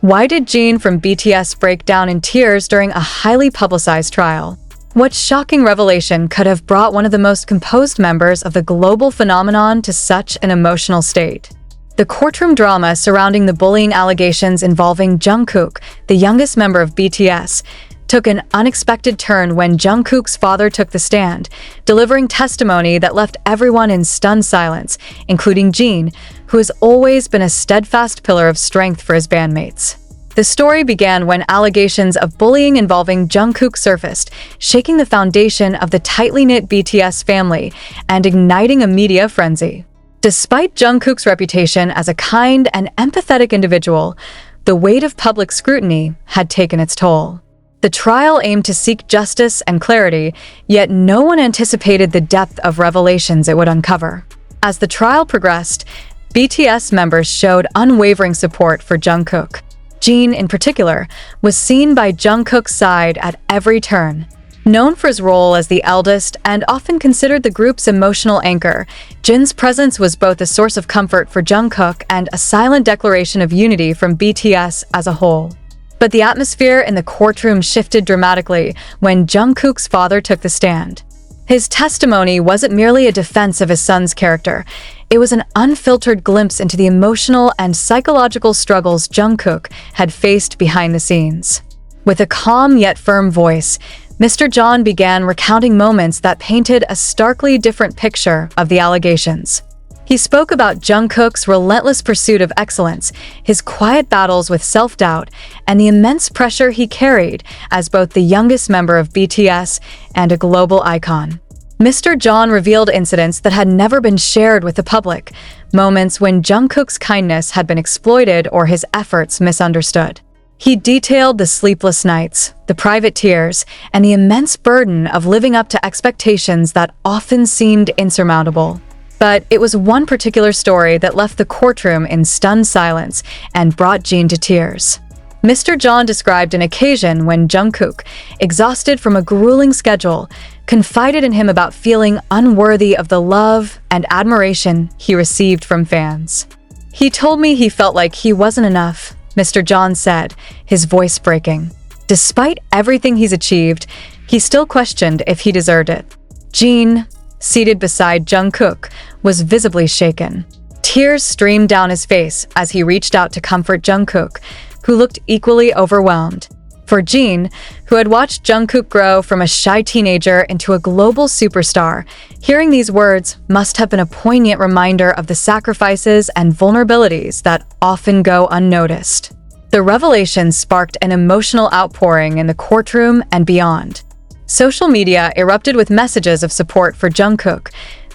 Why did Jin from BTS break down in tears during a highly publicized trial? What shocking revelation could have brought one of the most composed members of the global phenomenon to such an emotional state? The courtroom drama surrounding the bullying allegations involving Jungkook, the youngest member of BTS, took an unexpected turn when Jungkook's father took the stand, delivering testimony that left everyone in stunned silence, including Jin, who has always been a steadfast pillar of strength for his bandmates. The story began when allegations of bullying involving Jungkook surfaced, shaking the foundation of the tightly knit BTS family and igniting a media frenzy. Despite Jungkook's reputation as a kind and empathetic individual, the weight of public scrutiny had taken its toll. The trial aimed to seek justice and clarity, yet no one anticipated the depth of revelations it would uncover. As the trial progressed, BTS members showed unwavering support for Jungkook. Jin, in particular, was seen by Jungkook's side at every turn. Known for his role as the eldest and often considered the group's emotional anchor, Jin's presence was both a source of comfort for Jungkook and a silent declaration of unity from BTS as a whole. But the atmosphere in the courtroom shifted dramatically when Jungkook's father took the stand. His testimony wasn't merely a defense of his son's character. It was an unfiltered glimpse into the emotional and psychological struggles Jungkook had faced behind the scenes. With a calm yet firm voice, Mr. John began recounting moments that painted a starkly different picture of the allegations. He spoke about Jungkook's relentless pursuit of excellence, his quiet battles with self-doubt, and the immense pressure he carried as both the youngest member of BTS and a global icon. Mr. John revealed incidents that had never been shared with the public, moments when Jungkook's kindness had been exploited or his efforts misunderstood. He detailed the sleepless nights, the private tears, and the immense burden of living up to expectations that often seemed insurmountable. But it was one particular story that left the courtroom in stunned silence and brought Jin to tears. Mr. John described an occasion when Jungkook, exhausted from a grueling schedule, confided in him about feeling unworthy of the love and admiration he received from fans. "He told me he felt like he wasn't enough," Mr. John said, his voice breaking. Despite everything he's achieved, he still questioned if he deserved it. Jin, seated beside Jungkook, was visibly shaken. Tears streamed down his face as he reached out to comfort Jungkook, who looked equally overwhelmed. For Jin, who had watched Jungkook grow from a shy teenager into a global superstar, hearing these words must have been a poignant reminder of the sacrifices and vulnerabilities that often go unnoticed. The revelation sparked an emotional outpouring in the courtroom and beyond. Social media erupted with messages of support for Jungkook,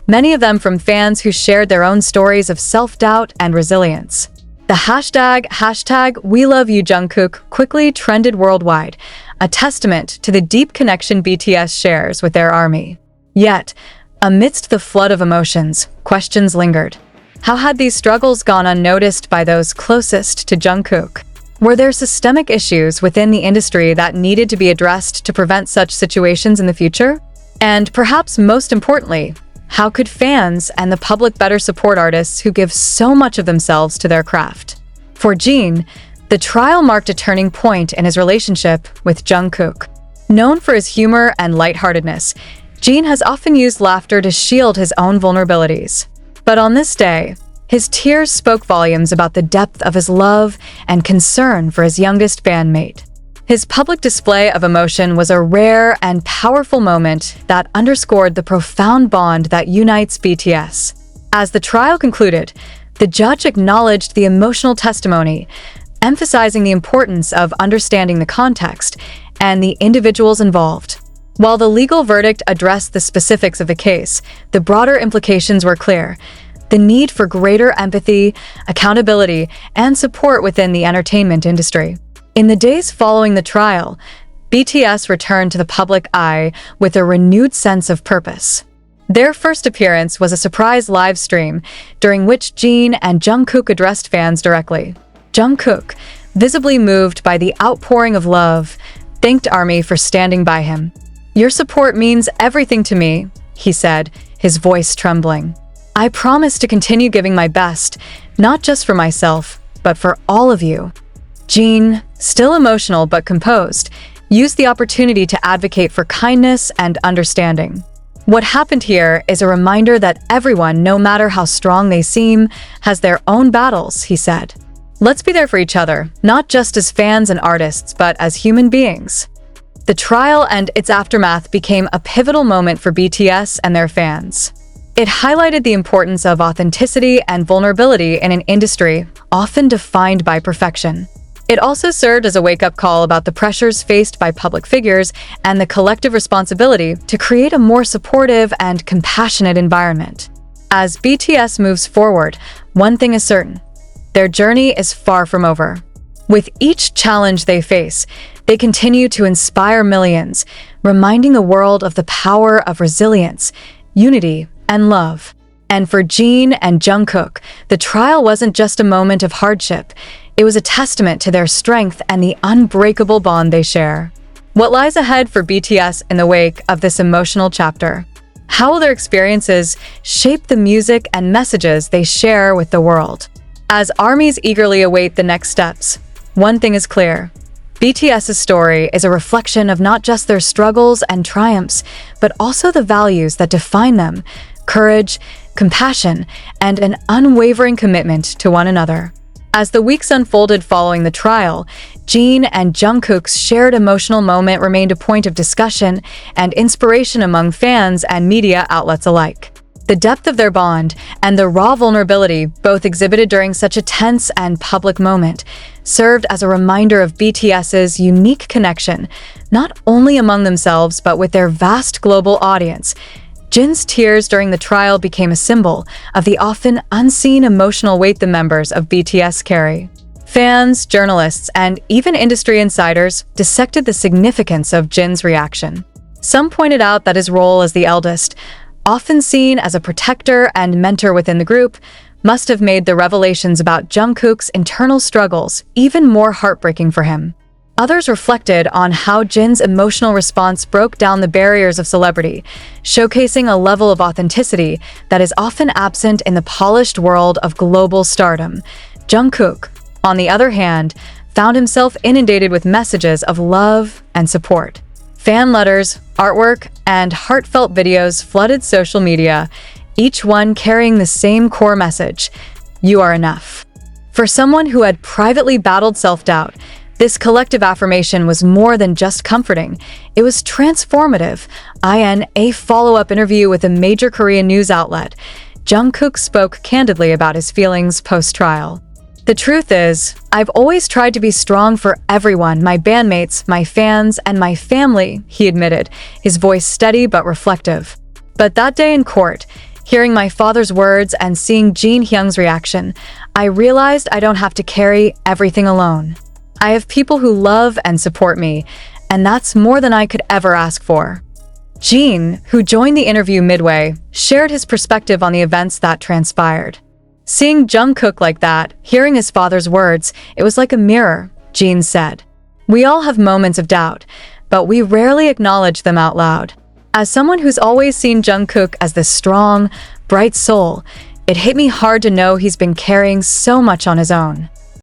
many of them from fans who shared their own stories of self-doubt and resilience. The hashtag #WeLoveYouJungkook quickly trended worldwide, a testament to the deep connection BTS shares with their army. Yet, amidst the flood of emotions, questions lingered. How had these struggles gone unnoticed by those closest to Jungkook? Were there systemic issues within the industry that needed to be addressed to prevent such situations in the future? And perhaps most importantly, how could fans and the public better support artists who give so much of themselves to their craft? For Jin, the trial marked a turning point in his relationship with Jungkook. Known for his humor and lightheartedness, Jin has often used laughter to shield his own vulnerabilities. But on this day, his tears spoke volumes about the depth of his love and concern for his youngest bandmate. His public display of emotion was a rare and powerful moment that underscored the profound bond that unites BTS. As the trial concluded, the judge acknowledged the emotional testimony, emphasizing the importance of understanding the context and the individuals involved. While the legal verdict addressed the specifics of the case, the broader implications were clear: the need for greater empathy, accountability, and support within the entertainment industry. In the days following the trial, BTS returned to the public eye with a renewed sense of purpose. Their first appearance was a surprise live stream, during which Jin and Jungkook addressed fans directly. Jungkook, visibly moved by the outpouring of love, thanked ARMY for standing by him. "Your support means everything to me," he said, his voice trembling. "I promise to continue giving my best, not just for myself, but for all of you." Jin, still emotional but composed, used the opportunity to advocate for kindness and understanding. What happened here is a reminder that everyone, no matter how strong they seem, has their own battles, he said. Let's be there for each other, not just as fans and artists, but as human beings. The trial and its aftermath became a pivotal moment for BTS and their fans. It highlighted the importance of authenticity and vulnerability in an industry often defined by perfection. It also served as a wake-up call about the pressures faced by public figures and the collective responsibility to create a more supportive and compassionate environment. As BTS moves forward, one thing is certain: their journey is far from over. With each challenge they face, they continue to inspire millions, reminding the world of the power of resilience, unity, and love. And for Jin and Jungkook, the trial wasn't just a moment of hardship. It was a testament to their strength and the unbreakable bond they share. What lies ahead for BTS in the wake of this emotional chapter? How will their experiences shape the music and messages they share with the world? As armies eagerly await the next steps, one thing is clear: BTS's story is a reflection of not just their struggles and triumphs, but also the values that define them: courage, compassion, and an unwavering commitment to one another. As the weeks unfolded following the trial, Jin and Jungkook's shared emotional moment remained a point of discussion and inspiration among fans and media outlets alike. The depth of their bond and the raw vulnerability both exhibited during such a tense and public moment served as a reminder of BTS's unique connection, not only among themselves but with their vast global audience. Jin's tears during the trial became a symbol of the often unseen emotional weight the members of BTS carry. Fans, journalists, and even industry insiders dissected the significance of Jin's reaction. Some pointed out that his role as the eldest, often seen as a protector and mentor within the group, must have made the revelations about Jungkook's internal struggles even more heartbreaking for him. Others reflected on how Jin's emotional response broke down the barriers of celebrity, showcasing a level of authenticity that is often absent in the polished world of global stardom. Jungkook, on the other hand, found himself inundated with messages of love and support. Fan letters, artwork, and heartfelt videos flooded social media, each one carrying the same core message: you are enough. For someone who had privately battled self-doubt, this collective affirmation was more than just comforting. It was transformative. In a follow-up interview with a major Korean news outlet, Jungkook spoke candidly about his feelings post-trial. The truth is, I've always tried to be strong for everyone, my bandmates, my fans, and my family, he admitted, his voice steady but reflective. But that day in court, hearing my father's words and seeing Jin Hyung's reaction, I realized I don't have to carry everything alone. I have people who love and support me, and that's more than I could ever ask for. Jin, who joined the interview midway, shared his perspective on the events that transpired. Seeing Jungkook like that, hearing his father's words, it was like a mirror, Jin said. We all have moments of doubt, but we rarely acknowledge them out loud. As someone who's always seen Jungkook as this strong, bright soul, it hit me hard to know he's been carrying so much on his own.